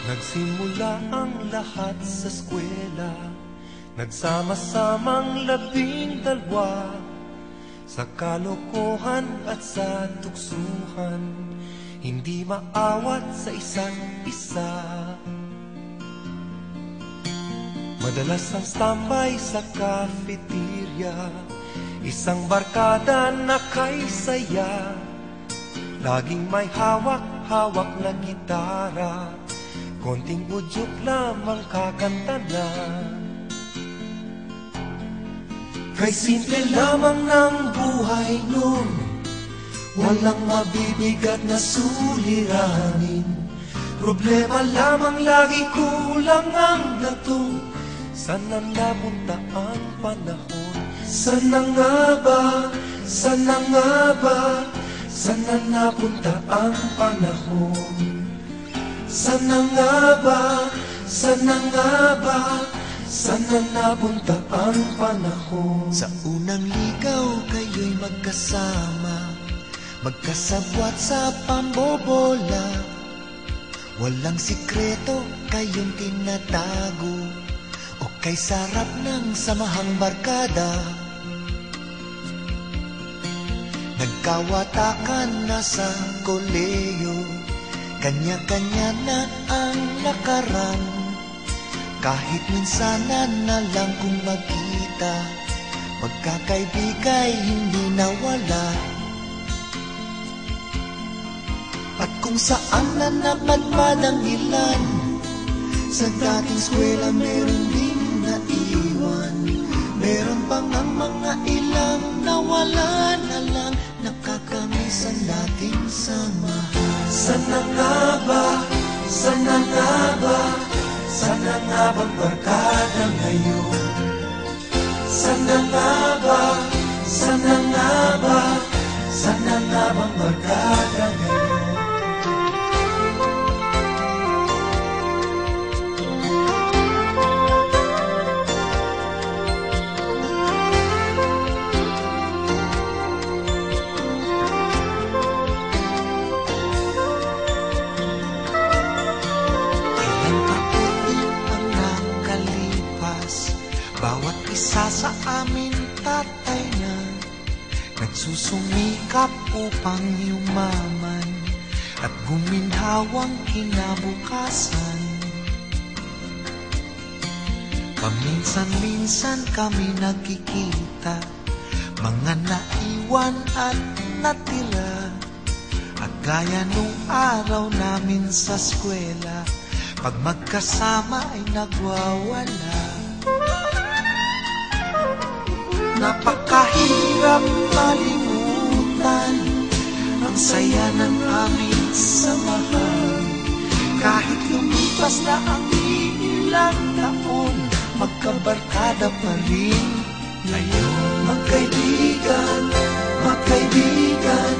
Nagsimula ang lahat sa eskwela, nagsama-samang 12 sa kalokohan at sa tuksuhan, hindi maawat sa isa't isa. Madalas ang standby sa cafeteria, isang barkada na kay saya, laging may hawak-hawak na gitara, konting udyok lamang kakanta na. Kay simple lamang ng buhay nun, walang mabibigat na suliranin. Problema lamang lagi, kulang ang latong. Sana napunta ang panahon? Sana nga ba? Sana nga ba? Sana napunta ang panahon? Sana nga ba? Sana nga ba? Sana napunta ang panahon? Sa unang ligaw kayo'y magkasama, magkasabwat sa pambobola. Walang sikreto kayong tinatago, o kay sarap ng samahang barkada. Nagkawatakan na sa koleyo, kanya-kanya na ang lakaran. Kahit minsanan na lang kung magkita, pagkakaibigay hindi nawala. At kung saan na napadpad ang ilan, sa dating eskwela meron ding naiwan. Meron pang ang mga ilang nawala na lang, nakakamiss ang dating samahan. Sana nga ba? Sana nga ba? Sana nga bang barkada ngayon? Sana nga ba? Sana nga ba? Sana nga bang barkada ngayon? Bawat isa sa amin tatay na nagsusumikap upang yumaman at guminhawang kinabukasan. Paminsan-minsan kami nagkikita, mga naiwan at natira, at gaya nung araw namin sa eskwela, pag magkasama ay nagwawala. Napakahirap malimutan ang saya ng aming samahan. Kahit lumipas na ang ilang taon, magkabarkada pa rin ngayon. Magkaibigan, magkaibigan,